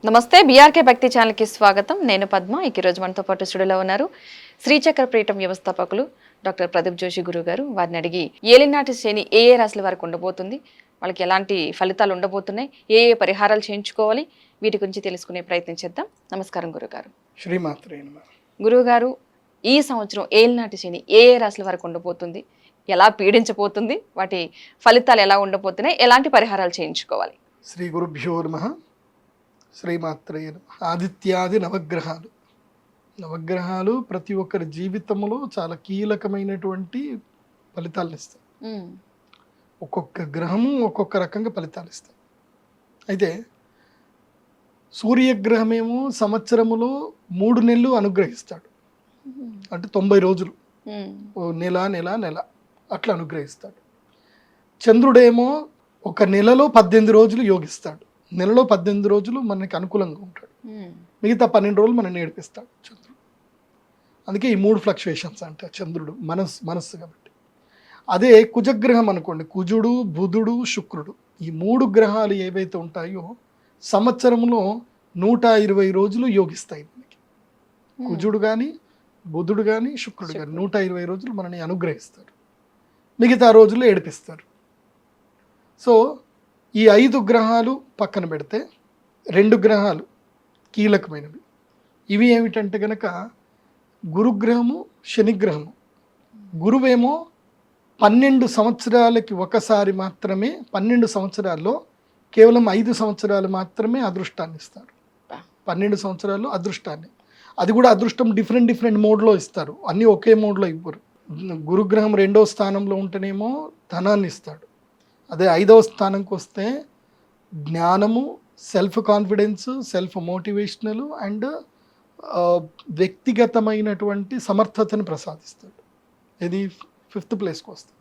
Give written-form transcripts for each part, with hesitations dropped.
నమస్తే బీఆర్కే భక్తి ఛానల్కి స్వాగతం. నేను పద్మ. ఈరోజు మనతో పాటు స్టూడియోలో ఉన్నారు శ్రీచక్ర పీఠం వ్యవస్థాపకులు డాక్టర్ ప్రదీప్ జోషి గురువు గారు. వారిని అడిగి ఏలినాటి శని ఏ ఏ రాశుల వారికి ఉండబోతుంది, వాళ్ళకి ఎలాంటి ఫలితాలు ఉండబోతున్నాయి, ఏ ఏ పరిహారాలు చేయించుకోవాలి, వీటి గురించి తెలుసుకునే ప్రయత్నం చేద్దాం. నమస్కారం గురుగారు. శ్రీమాత్రే నమః. గురువుగారు, ఈ సంవత్సరం ఏలినాటి శని ఏ ఏ రాశుల వారికి ఉండబోతుంది, ఎలా పీడించబోతుంది, వాటి ఫలితాలు ఎలా ఉండబోతున్నాయి, ఎలాంటి పరిహారాలు చేయించుకోవాలి? శ్రీ గురుభ్యో నమః. శ్రీమాత్రే నమః. ఆదిత్యాది నవగ్రహాలు ప్రతి ఒక్కరి జీవితంలో చాలా కీలకమైనటువంటి ఫలితాలను ఇస్తాయి. ఒక్కొక్క గ్రహము ఒక్కొక్క రకంగా ఫలితాలు ఇస్తాయి. అయితే సూర్యగ్రహమేమో సంవత్సరములో 3 నెలలు అనుగ్రహిస్తాడు, అంటే 90 రోజులు, నెల అట్లా అనుగ్రహిస్తాడు. చంద్రుడేమో ఒక నెలలో 18 రోజులు యోగిస్తాడు. నెలలో 18 రోజులు మనకి అనుకూలంగా ఉంటాడు, మిగతా 12 రోజులు మనం నేర్పిస్తాడు చంద్రుడు. అందుకే ఈ 3 ఫ్లక్చుయేషన్స్ అంటే చంద్రుడు మనస్సు కాబట్టి. అదే కుజగ్రహం అనుకోండి, కుజుడు, బుధుడు, శుక్రుడు, ఈ 3 గ్రహాలు ఏవైతే ఉంటాయో సంవత్సరంలో 120 రోజులు యోగిస్తాయి మనకి. కుజుడు కానీ, బుధుడు కానీ, శుక్రుడు కానీ 120 రోజులు మనని అనుగ్రహిస్తారు, మిగతా రోజుల్లో ఏడిపిస్తారు. సో ఈ 5 గ్రహాలు పక్కన పెడితే 2 గ్రహాలు కీలకమైనవి. ఇవి ఏమిటంటే కనుక గురుగ్రహము, శనిగ్రహము. గురువేమో 12 సంవత్సరాలకి ఒకసారి మాత్రమే, 12 సంవత్సరాల్లో కేవలం 5 సంవత్సరాలు మాత్రమే అదృష్టాన్ని ఇస్తారు. 12 సంవత్సరాలు అదృష్టాన్ని, అది కూడా అదృష్టం డిఫరెంట్ మోడ్లో ఇస్తారు, అన్నీ ఒకే మోడ్లో ఇవ్వరు. గురుగ్రహం 2వ స్థానంలో ఉంటేనేమో ధనాన్ని ఇస్తాడు. అదే 5వ స్థానంకి వస్తే జ్ఞానము, self confidence, self motivational and వ్యక్తిగతమైనటువంటి సమర్థతను ప్రసాదిస్తాడు. ఇది 5th ప్లేస్కి వస్తే.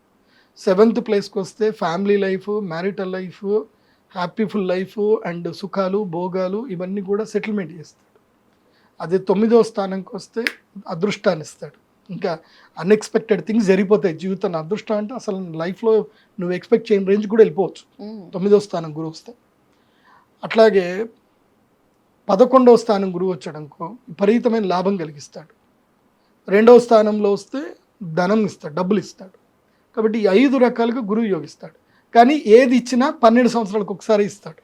7th ప్లేస్కి వస్తే family life, marital life, హ్యాపీఫుల్ life and సుఖాలు, భోగాలు ఇవన్నీ కూడా సెటిల్మెంట్ చేస్తాడు. అదే 9వ స్థానంకి వస్తే అదృష్టాన్ని ఇస్తాడు. ఇంకా అన్ఎక్స్పెక్టెడ్ థింగ్స్ జరిగిపోతాయి జీవితంలో. అదృష్టం అంటే అసలు లైఫ్లో నువ్వు ఎక్స్పెక్ట్ చేయని రేంజ్ కూడా వెళ్ళిపోవచ్చు 9వ స్థానం గురువు వస్తే. అట్లాగే 11వ స్థానం గురువు వచ్చాడనుకో విపరీతమైన లాభం కలిగిస్తాడు. 2వ స్థానంలో వస్తే ధనం ఇస్తాడు, డబ్బులు ఇస్తాడు. కాబట్టి ఈ 5 రకాలుగా గురువు యోగిస్తాడు. కానీ ఏది ఇచ్చినా 12 సంవత్సరాలకు ఒకసారి ఇస్తాడు.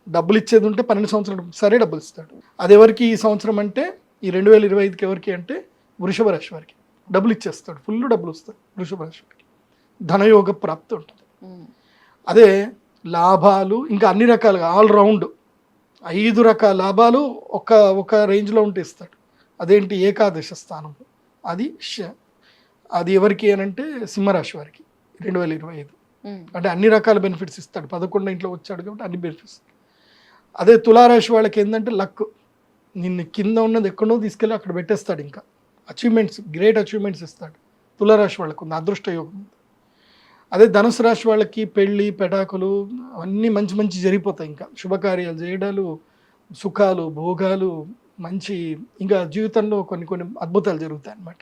డబ్బులు ఇచ్చేది ఉంటే 12 సంవత్సరాలకు ఒకసారి డబ్బులు ఇస్తాడు. అది ఎవరికి ఈ సంవత్సరం అంటే ఈ 2025కి ఎవరికి అంటే వృషభ రాశి వారికి డబ్బులు ఇచ్చేస్తాడు, ఫుల్ డబ్బులు వస్తాయి వృషభ రాశి వారికి. ధనయోగ ప్రాప్తి ఉంటుంది. అదే లాభాలు ఇంకా అన్ని రకాలుగా ఆల్రౌండ్ 5 రకాల లాభాలు ఒక రేంజ్లో ఉంటే ఇస్తాడు. అదేంటి ఏకాదశ స్థానంలో, అది ఎవరికి అని అంటే సింహరాశి వారికి 2025. అంటే అన్ని రకాల బెనిఫిట్స్ ఇస్తాడు. 11 ఇంట్లో వచ్చాడు కాబట్టి అన్ని బెనిఫిట్స్. అదే తులారాశి వాళ్ళకి ఏంటంటే లక్, నిన్ను కింద ఉన్నది ఎక్కడో తీసుకెళ్ళి అక్కడ పెట్టేస్తాడు. ఇంకా అచీవ్మెంట్స్, గ్రేట్ అచీవ్మెంట్స్ ఇస్తాడు. తులారాశి వాళ్ళకు ఉంది, అదృష్ట యోగం ఉంది. అదే ధనుసు రాశి వాళ్ళకి పెళ్ళి, పెటాకులు అన్నీ మంచి జరిగిపోతాయి. ఇంకా శుభకార్యాలు చేయడాలు, సుఖాలు, భోగాలు, మంచి ఇంకా జీవితంలో కొన్ని అద్భుతాలు జరుగుతాయి అన్నమాట.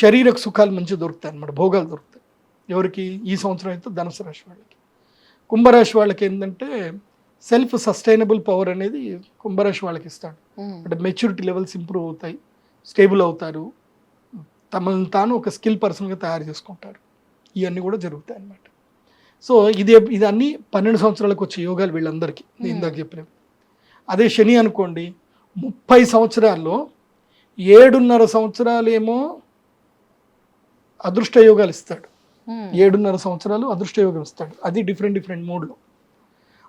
శరీరక సుఖాలు మంచిగా దొరుకుతాయి అన్నమాట, భోగాలు దొరుకుతాయి. ఎవరికి ఈ సంవత్సరం అయితే ధనుసు రాశి వాళ్ళకి. కుంభరాశి వాళ్ళకి ఏంటంటే సెల్ఫ్ సస్టైనబుల్ పవర్ అనేది కుంభరాశి వాళ్ళకి ఇస్తాడు. అంటే మెచ్యూరిటీ లెవెల్స్ ఇంప్రూవ్ అవుతాయి, స్టేబుల్ అవుతారు, తమను తాను ఒక స్కిల్ పర్సన్గా తయారు చేసుకుంటారు. ఇవన్నీ కూడా జరుగుతాయి అన్నమాట. సో ఇది అన్నీ 12 సంవత్సరాలకు వచ్చే యోగాలు వీళ్ళందరికీ నేను ఇందాక చెప్పినవి. అదే శని అనుకోండి 30 సంవత్సరాల్లో 7.5 సంవత్సరాలు ఏమో అదృష్ట యోగాలు ఇస్తాడు. 7.5 సంవత్సరాలు అదృష్ట యోగం ఇస్తాడు. అది డిఫరెంట్ మోడ్లో.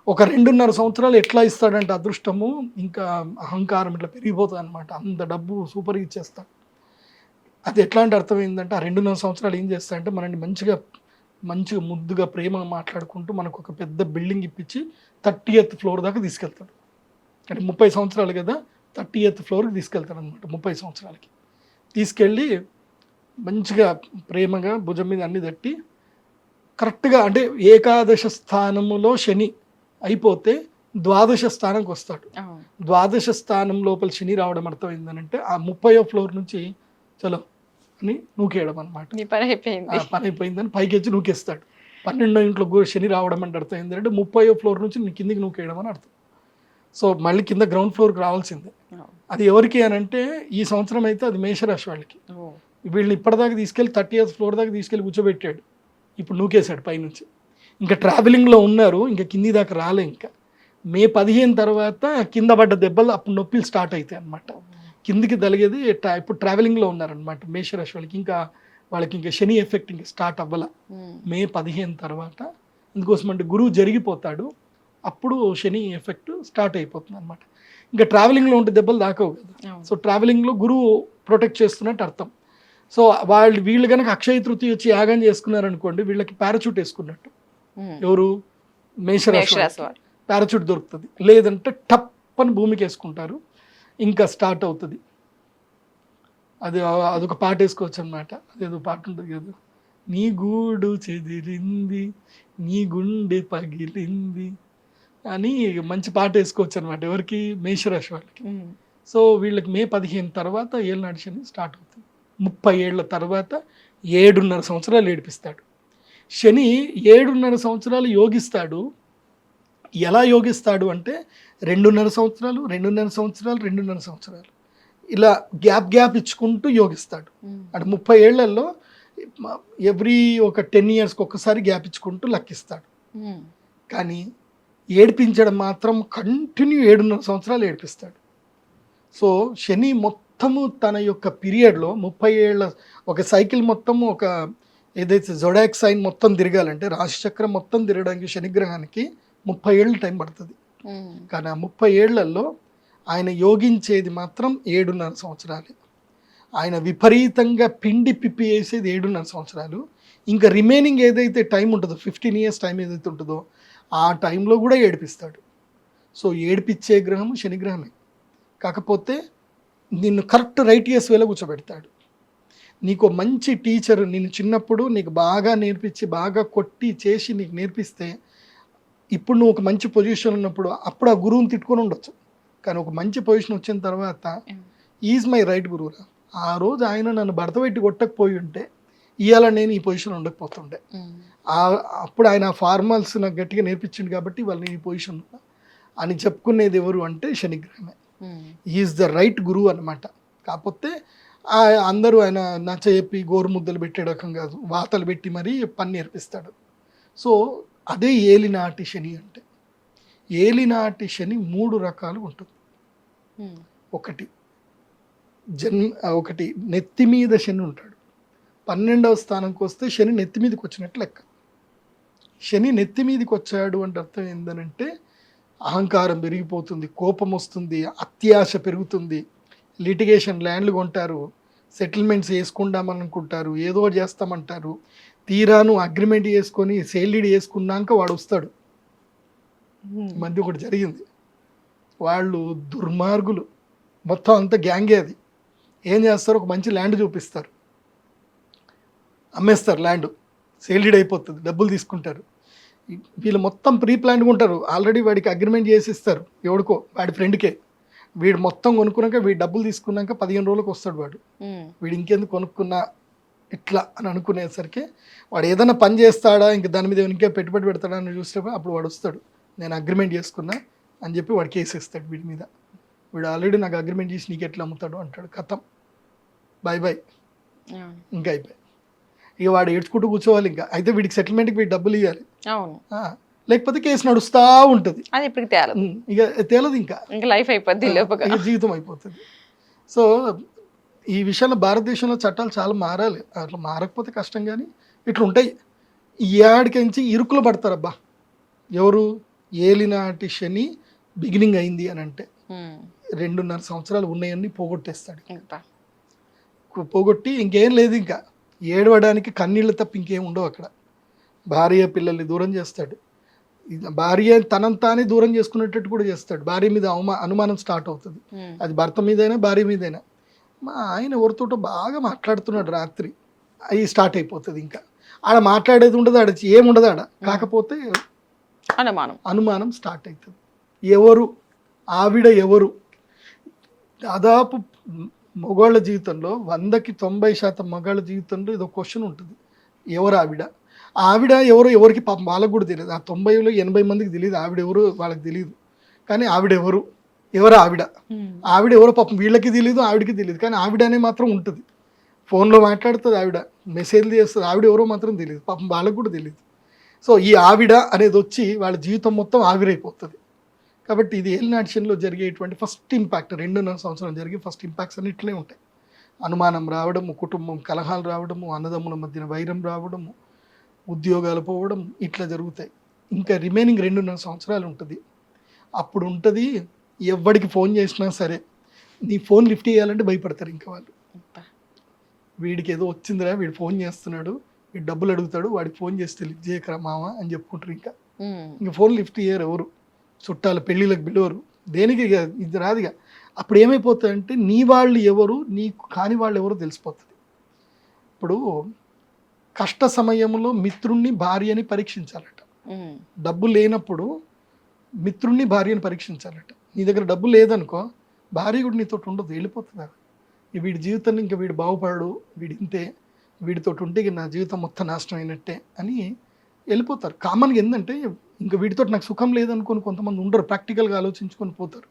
ఒక 2.5 సంవత్సరాలు ఎట్లా ఇస్తాడంటే అదృష్టము ఇంకా అహంకారం ఇట్లా పెరిగిపోతుంది అనమాట. అంత డబ్బు సూపర్గా ఇచ్చేస్తాడు. అది ఎట్లా అంటే అర్థమైందంటే ఆ 2.5 సంవత్సరాలు ఏం చేస్తాడంటే మనల్ని మంచిగా ముద్దుగా ప్రేమగా మాట్లాడుకుంటూ మనకు ఒక పెద్ద బిల్డింగ్ ఇప్పించి 30th ఫ్లోర్ దాకా తీసుకెళ్తాడు. అంటే 30 సంవత్సరాలు కదా, 30th ఫ్లోర్కి తీసుకెళ్తాడు అనమాట. 30 సంవత్సరాలకి తీసుకెళ్ళి మంచిగా ప్రేమగా భుజం మీద అన్ని తట్టి కరెక్ట్గా అంటే ఏకాదశ స్థానములో శని అయిపోతే ద్వాదశ స్థానంకి వస్తాడు. ద్వాదశ స్థానం లోపల శని రావడం అర్థమైందనంటే ఆ 30వ ఫ్లోర్ నుంచి చలో అని నూకేయడం అనమాట. పని అయిపోయిందని పైకి వచ్చి నూకేస్తాడు. 12వ ఇంట్లో శని రావడం అంటే అర్థం ఏంటంటే 30వ ఫ్లోర్ నుంచి కిందికి నూకేయడం అని అర్థం. సో మళ్ళీ కింద గ్రౌండ్ ఫ్లోర్కి రావాల్సిందే. అది ఎవరికి అని అంటే ఈ సంవత్సరం అయితే అది మేషరాశి వాళ్ళకి. వీళ్ళని ఇప్పటిదాకా తీసుకెళ్ళి 30th ఫ్లోర్ దాకా తీసుకెళ్ళి కూర్చోబెట్టాడు, ఇప్పుడు నూకేశాడు పైనుంచి. ఇంకా ట్రావెలింగ్లో ఉన్నారు, ఇంకా కింది దాకా రాలే. ఇంకా మే 15 తర్వాత కింద పడ్డ దెబ్బలు అప్పుడు నొప్పులు స్టార్ట్ అవుతాయి అనమాట. కిందికి తలిగేది ఇప్పుడు ట్రావెలింగ్లో ఉన్నారనమాట మేషరాశి వాళ్ళకి. ఇంకా వాళ్ళకి ఇంకా శని ఎఫెక్ట్ ఇంకా స్టార్ట్ అవ్వాల మే 15 తర్వాత. అందుకోసం అంటే గురువు జరిగిపోతాడు, అప్పుడు శని ఎఫెక్ట్ స్టార్ట్ అయిపోతుంది అనమాట. ఇంకా ట్రావెలింగ్లో ఉంటే దెబ్బలు దాకవు కదా. సో ట్రావెలింగ్లో గురువు ప్రొటెక్ట్ చేస్తున్నట్టు అర్థం. సో వీళ్ళు కనుక అక్షయ తృతీయ వచ్చి యాగం చేసుకున్నారనుకోండి, వీళ్ళకి పారాచూట్ వేసుకున్నట్టు. ఎవరు? మేషరాశి పారాచూట్ దొరుకుతుంది. లేదంటే టప్ అని భూమికి వేసుకుంటారు, ఇంకా స్టార్ట్ అవుతుంది. అదొక పాట వేసుకోవచ్చు అనమాట. అదేదో పాట ఉంటుంది కదా, నీ గూడు చెదిరింది నీ గుండె పగిలింది అని మంచి పాట వేసుకోవచ్చు అనమాట. ఎవరికి? మేషరాశి వాళ్ళకి. సో వీళ్ళకి మే 15 తర్వాత ఏళ్ళనాటి శని స్టార్ట్ అవుతుంది. 30 ఏళ్ల తర్వాత 7.5 సంవత్సరాలు ఏడిపిస్తాడు శని. 7.5 సంవత్సరాలు యోగిస్తాడు. ఎలా యోగిస్తాడు అంటే 2.5 సంవత్సరాలు 2.5 సంవత్సరాలు 2.5 సంవత్సరాలు ఇలా గ్యాప్ ఇచ్చుకుంటూ యోగిస్తాడు. అంటే 30 ఏళ్లలో ఎవ్రీ ఒక 10 ఇయర్స్కి ఒక్కసారి గ్యాప్ ఇచ్చుకుంటూ లెక్కిస్తాడు. కానీ ఏడిపించడం మాత్రం కంటిన్యూ 7.5 సంవత్సరాలు ఏడిపిస్తాడు. సో శని మొత్తము తన యొక్క పీరియడ్లో 30 ఏళ్ళ ఒక సైకిల్ మొత్తము, ఒక ఏదైతే జొడాక్ సైన్ మొత్తం తిరగాలంటే రాశిచక్రం మొత్తం తిరగడానికి శనిగ్రహానికి 30 ఏళ్ళు టైం పడుతుంది. కానీ ఆ 30 ఏళ్లలో ఆయన యోగించేది మాత్రం 7.5 సంవత్సరాలు. ఆయన విపరీతంగా పిండి పిప్పి వేసేది 7.5 సంవత్సరాలు. ఇంకా రిమైనింగ్ ఏదైతే టైం ఉంటుందో 15 ఇయర్స్ టైం ఏదైతే ఉంటుందో ఆ టైంలో కూడా ఏడిపిస్తాడు. సో ఏడిపించే గ్రహము శనిగ్రహమే. కాకపోతే నిన్ను కరెక్ట్ రైట్ ఇయర్స్ వేలో కూర్చోబెడతాడు. నీకు మంచి టీచర్ నిన్ను చిన్నప్పుడు నీకు బాగా నేర్పించి బాగా కొట్టి చేసి నీకు నేర్పిస్తే ఇప్పుడు నువ్వు ఒక మంచి పొజిషన్ ఉన్నప్పుడు అప్పుడు ఆ గురువుని తిట్టుకొని ఉండొచ్చు. కానీ ఒక మంచి పొజిషన్ వచ్చిన తర్వాత ఈజ్ మై రైట్ గురువురా, ఆ రోజు ఆయన నన్ను భర్త పెట్టి కొట్టకపోయి ఉంటే ఇవాళ నేను ఈ పొజిషన్ ఉండకపోతుండే. అప్పుడు ఆయన ఫార్మల్స్ నాకు గట్టిగా నేర్పించింది కాబట్టి ఇవాళ నేను ఈ పొజిషన్ ఉన్నా అని చెప్పుకునేది ఎవరు అంటే శనిగ్రహమే. ఈజ్ ద రైట్ గురువు అనమాట. కాకపోతే అందరూ ఆయన నచ్చ చెప్పి గోరు ముద్దలు పెట్టే రకం కాదు, వాతలు పెట్టి మరీ పని నేర్పిస్తాడు. సో అదే ఏలినాటి శని అంటే. ఏలినాటి శని 3 రకాలు ఉంటుంది. ఒకటి నెత్తి మీద శని ఉంటాడు. 12వ స్థానంకి వస్తే శని నెత్తి మీదకి వచ్చినట్లు లెక్క. శని నెత్తి మీదకి వచ్చాడు అంటే అర్థం ఏంటంటే అహంకారం పెరిగిపోతుంది, కోపం వస్తుంది, అత్యాశ పెరుగుతుంది, లిటిగేషన్ ల్యాండ్లు కొంటారు, సెటిల్మెంట్స్ వేసుకుందామనుకుంటారు, ఏదో చేస్తామంటారు. తీరాను అగ్రిమెంట్ చేసుకొని సేల్ డీడ్ చేసుకున్నాక వాడు వస్తాడు. మధ్య ఒకటి జరిగింది, వాళ్ళు దుర్మార్గులు మొత్తం అంతా గ్యాంగే. అది ఏం చేస్తారు, ఒక మంచి ల్యాండ్ చూపిస్తారు, అమ్మేస్తారు ల్యాండ్, సేల్ డీడ్ అయిపోతుంది, డబ్బులు తీసుకుంటారు. వీళ్ళు మొత్తం ప్రీ ప్లాన్గా ఉంటారు, ఆల్రెడీ వాడికి అగ్రిమెంట్ చేసి ఇస్తారు ఎవడికో వాడి ఫ్రెండ్కే. వీడు మొత్తం కొనుక్కున్నాక వీడు డబ్బులు తీసుకున్నాక 15 రోజులకు వస్తాడు వాడు. వీడు ఇంకెందుకు కొనుక్కున్నా ఇట్లా అని అనుకునేసరికి వాడు ఏదైనా పని చేస్తాడా, ఇంక దాని మీద ఇంకే పెట్టుబడి పెడతాడా అని చూస్తే అప్పుడు వాడు వస్తాడు, నేను అగ్రిమెంట్ చేసుకున్నా అని చెప్పి వాడు కేసు ఇస్తాడు వీడి మీద. వీడు ఆల్రెడీ నాకు అగ్రిమెంట్ చేసి నీకు ఎట్లా అమ్ముతాడు అంటాడు. కథం, బాయ్ బాయ్, ఇంకా అయిపోయి. ఇక వాడు ఏడ్చుకుంటూ కూర్చోవాలి. ఇంకా అయితే వీడికి సెటిల్మెంట్కి వీడు డబ్బులు ఇవ్వాలి, లేకపోతే కేసు నడుస్తూ ఉంటుంది. ఇక తేలదు, ఇంకా లైఫ్ అయిపోద్ది, జీవితం అయిపోతుంది. సో ఈ విషయంలో భారతదేశంలో చట్టాలు చాలా మారాలి. అట్లా మారకపోతే కష్టం. కానీ ఇట్లా ఉంటాయి. ఈ ఏడికించి ఇరుకులు పడతారబ్బా ఎవరు? ఏలినాటి శని బిగినింగ్ అయింది అని అంటే 2.5 సంవత్సరాలు ఉన్నాయన్నీ పోగొట్టేస్తాడు. పోగొట్టి ఇంకేం లేదు, ఇంకా ఏడవడానికి కన్నీళ్ళు తప్ప ఇంకేం ఉండవు అక్కడ. భార్య పిల్లల్ని దూరం చేస్తాడు, భార్య తనంతానే దూరం చేసుకునేటట్టు కూడా చేస్తాడు. భార్య మీద అనుమానం స్టార్ట్ అవుతుంది, అది భర్త మీదైనా భార్య మీదైనా. మా ఆయన ఎవరితోటో బాగా మాట్లాడుతున్నాడు రాత్రి, అవి స్టార్ట్ అయిపోతుంది. ఇంకా ఆడ మాట్లాడేది ఉండదు, ఆడ ఏముండదు ఆడ. కాకపోతే అనుమానం స్టార్ట్ అవుతుంది. ఎవరు ఆవిడ? ఎవరు? దాదాపు మగవాళ్ళ జీవితంలో 100కి 90% మగవాళ్ళ జీవితంలో ఇదో క్వశ్చన్ ఉంటుంది, ఎవరు ఆవిడ? ఆవిడ ఎవరో ఎవరికి పాపం వాళ్ళకు కూడా తెలియదు. ఆ 90లో 80 మందికి తెలియదు ఆవిడ ఎవరు వాళ్ళకి తెలియదు. కానీ ఆవిడెవరు, ఎవరు ఆవిడ, ఆవిడ ఎవరో పాపం వీళ్ళకి తెలియదు, ఆవిడకి తెలియదు, కానీ ఆవిడ అనే మాత్రం ఉంటుంది. ఫోన్లో మాట్లాడుతుంది ఆవిడ, మెసేజ్లు చేస్తుంది, ఆవిడ ఎవరో మాత్రం తెలియదు, పాపం వాళ్ళకు కూడా తెలియదు. సో ఈ ఆవిడ అనేది వచ్చి వాళ్ళ జీవితం మొత్తం ఆవిరైపోతుంది. కాబట్టి ఇది ఏలినాటి శనిలో జరిగేటువంటి ఫస్ట్ ఇంపాక్ట్. 2.5 సంవత్సరం జరిగే ఫస్ట్ ఇంపాక్ట్స్ అన్ని ఇట్లనే ఉంటాయి. అనుమానం రావడము, కుటుంబం కలహాలు రావడము, అన్నదమ్ముల మధ్యన వైరం రావడము, ఉద్యోగాలు పోవడం, ఇట్లా జరుగుతాయి. ఇంకా రిమైనింగ్ 2.5 సంవత్సరాలు ఉంటుంది. అప్పుడు ఉంటుంది ఎవరికి ఫోన్ చేసినా సరే నీ ఫోన్ లిఫ్ట్ చేయాలంటే భయపడతారు. ఇంకా వాళ్ళు వీడికి ఏదో వచ్చిందిరా, వీడు ఫోన్ చేస్తున్నాడు, వీడు డబ్బులు అడుగుతాడు, వాడికి ఫోన్ చేస్తే లిఫ్ట్ చేయకరా మామ అని చెప్పుకుంటారు. ఇంకా ఫోన్ లిఫ్ట్ చేయరు ఎవరు, చుట్టాలు పెళ్ళిళ్ళకి పిలవరు, దేనికి ఇది రాదుగా. అప్పుడు ఏమైపోతుందంటే నీ వాళ్ళు ఎవరు, నీకు కాని వాళ్ళు ఎవరు తెలిసిపోతుంది. ఇప్పుడు కష్ట సమయంలో మిత్రుణ్ణి భార్యని పరీక్షించాలట. డబ్బు లేనప్పుడు మిత్రుణ్ణి భార్యని పరీక్షించాలట. నీ దగ్గర డబ్బు లేదనుకో, భార్య కూడా నీతో ఉండదు, వెళ్ళిపోతుంది. వీడి జీవితాన్ని ఇంకా వీడు బాగుపడడు, వీడి ఇంతే, వీడితో ఉంటే నా జీవితం మొత్తం నాశనం అయినట్టే అని వెళ్ళిపోతారు. కామన్గా ఏంటంటే ఇంకా వీడితో నాకు సుఖం లేదనుకొని కొంతమంది ఉండరు, ప్రాక్టికల్గా ఆలోచించుకొని పోతారు.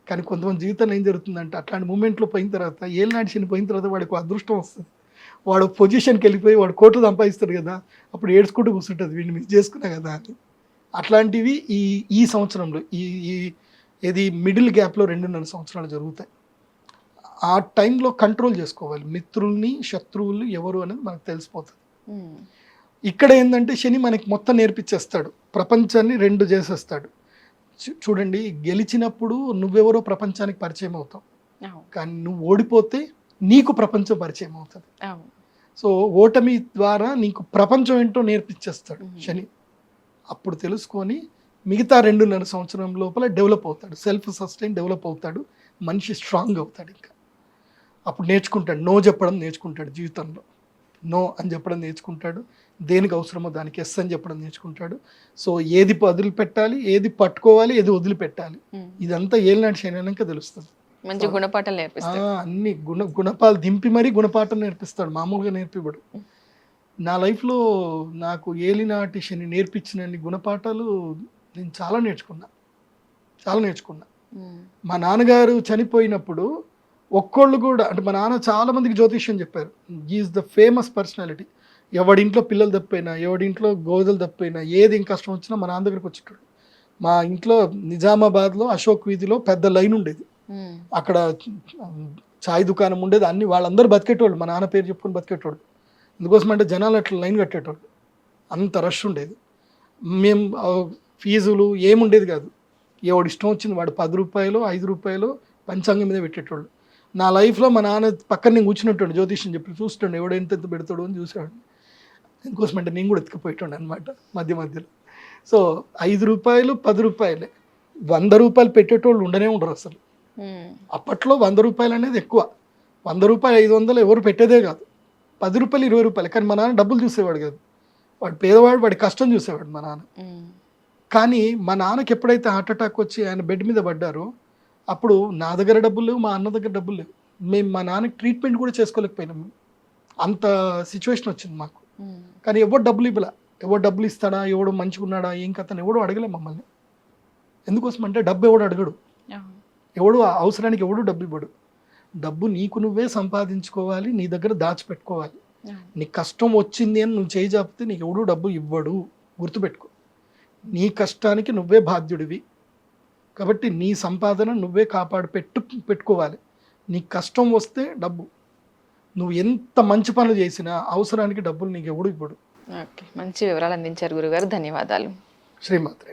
కానీ కొంతమంది జీవితంలో ఏం జరుగుతుందంటే అట్లాంటి మూమెంట్లో పోయిన తర్వాత, ఏలినాటి శని పోయిన తర్వాత వాడికి అదృష్టం వస్తుంది. వాడు పొజిషన్కి వెళ్ళిపోయి వాడు కోట్లు సంపాదిస్తాడు కదా, అప్పుడు ఏడ్చుకుంటూ కూర్చుంటుంది వీడిని మిస్ చేసుకున్నా కదా అని. అట్లాంటివి ఈ సంవత్సరంలో ఇది మిడిల్ గ్యాప్లో 2.5 సంవత్సరాలు జరుగుతాయి. ఆ టైంలో కంట్రోల్ చేసుకోవాలి. మిత్రుల్ని శత్రువులు ఎవరు అనేది మనకు తెలిసిపోతుంది. ఇక్కడ ఏంటంటే శని మనకి మొత్తం నేర్పించేస్తాడు, ప్రపంచాన్ని 2 చేసేస్తాడు. చూడండి, గెలిచినప్పుడు నువ్వెవరో ప్రపంచానికి పరిచయం అవుతావు, కానీ నువ్వు ఓడిపోతే నీకు ప్రపంచం పరిచయం అవుతుంది. సో ఓటమి ద్వారా నీకు ప్రపంచం ఏంటో నేర్పించేస్తాడు శని. అప్పుడు తెలుసుకొని మిగతా 2.5 సంవత్సరం లోపల డెవలప్ అవుతాడు, సెల్ఫ్ సస్టైన్ డెవలప్ అవుతాడు, మనిషి స్ట్రాంగ్ అవుతాడు. ఇంకా అప్పుడు నేర్చుకుంటాడు, నో చెప్పడం నేర్చుకుంటాడు జీవితంలో. నో అని చెప్పడం నేర్చుకుంటాడు, దేనికి అవసరమో దానికి ఎస్ అని చెప్పడం నేర్చుకుంటాడు. సో ఏది వదిలిపెట్టాలి, ఏది పట్టుకోవాలి, ఏది వదిలిపెట్టాలి, ఇదంతా ఏలినాటి శని అయినాక తెలుస్తుంది. మంచి గుణపాఠాలు నేర్పిస్తాడు. అన్ని గుణపాలు దింపి మరీ గుణపాఠం నేర్పిస్తాడు, మామూలుగా నేర్పివ్వడు. నా లైఫ్లో నాకు ఏలినాటి శని నేర్పించిన గుణపాఠాలు నేను చాలా నేర్చుకున్నా. మా నాన్నగారు చనిపోయినప్పుడు ఒక్కళ్ళు కూడా, అంటే మా నాన్న చాలా మందికి జ్యోతిష్యం చెప్పారు. Is the famous personality. ఎవడింట్లో పిల్లలు తప్పిపోయినా, ఎవడింట్లో గోదలు తప్పిపోయినా, ఏది ఇంక కష్టం వచ్చినా మా నాన్న దగ్గరికి వచ్చేటాడు. మా ఇంట్లో నిజామాబాద్లో అశోక్ వీధిలో పెద్ద లైన్ ఉండేది, అక్కడ చాయ్ దుకాణం ఉండేది, అన్ని వాళ్ళందరూ బతికేటోళ్ళు, మా నాన్న పేరు చెప్పుకొని బతికేటోళ్ళు. ఎందుకోసం అంటే జనాలు అట్లా లైన్ కట్టేటోళ్ళు, అంత రష్ ఉండేది. మేము ఫీజులు ఏముండేది కాదు, ఎవడు ఇష్టం వచ్చింది వాడు 10 రూపాయలు 5 రూపాయలు పంచాంగం మీద పెట్టేటోళ్ళు. నా లైఫ్లో మా నాన్న పక్కన నేను కూర్చున్నట్టు జ్యోతిష్యం చెప్పి చూస్తుండే, ఎవడు ఎంత పెడతాడు అని చూసేవాడు. ఎందుకోసం అంటే నేను కూడా ఎత్తుకుపోయేటోండి అనమాట మధ్యలో. సో 5 రూపాయలు 10 రూపాయలే, 100 రూపాయలు పెట్టేటోళ్ళు ఉండరు అసలు. అప్పట్లో 100 రూపాయలు అనేది ఎక్కువ, 100 రూపాయలు 500 ఎవరు పెట్టేదే కాదు. 10 రూపాయలు 20 రూపాయలు. కానీ మా నాన్న డబ్బులు చూసేవాడు కాదు, వాడు పేదవాడు, వాడి కష్టం చూసేవాడు మా నాన్న. కానీ మా నాన్నకి ఎప్పుడైతే హార్ట్ అటాక్ వచ్చి ఆయన బెడ్ మీద పడ్డారో, అప్పుడు నా దగ్గర డబ్బులు లేవు, మా అన్న దగ్గర డబ్బులు లేవు, మేము మా నాన్నకి ట్రీట్మెంట్ కూడా చేసుకోలేకపోయినాము, అంత సిచ్యువేషన్ వచ్చింది మాకు. కానీ ఎవరు డబ్బులు ఇవ్వలే, ఎవరు డబ్బులు ఇస్తాడా, ఎవడు మంచిగా ఉన్నాడా, ఏం కథను ఎవడు అడగలే మమ్మల్ని. ఎందుకోసం అంటే డబ్బు ఎవడు అడగడు, ఎవడు అవసరానికి ఎవడు డబ్బు ఇవ్వడు. డబ్బు నీకు నువ్వే సంపాదించుకోవాలి, నీ దగ్గర దాచిపెట్టుకోవాలి. నీకు కష్టం వచ్చింది అని నువ్వు చేయి చాపితే నీకు ఎవడు డబ్బు ఇవ్వడు, గుర్తుపెట్టుకో. నీ కష్టానికి నువ్వే బాధ్యుడివి, కాబట్టి నీ సంపాదన నువ్వే పెట్టుకోవాలి. నీకు కష్టం వస్తే డబ్బు, నువ్వు ఎంత మంచి పనులు చేసినా అవసరానికి డబ్బులు నీకు ఎవడు ఇవ్వడు. ఓకే, మంచి వివరాలు అందించారు గురుగారు, ధన్యవాదాలు. శ్రీమాత్రే.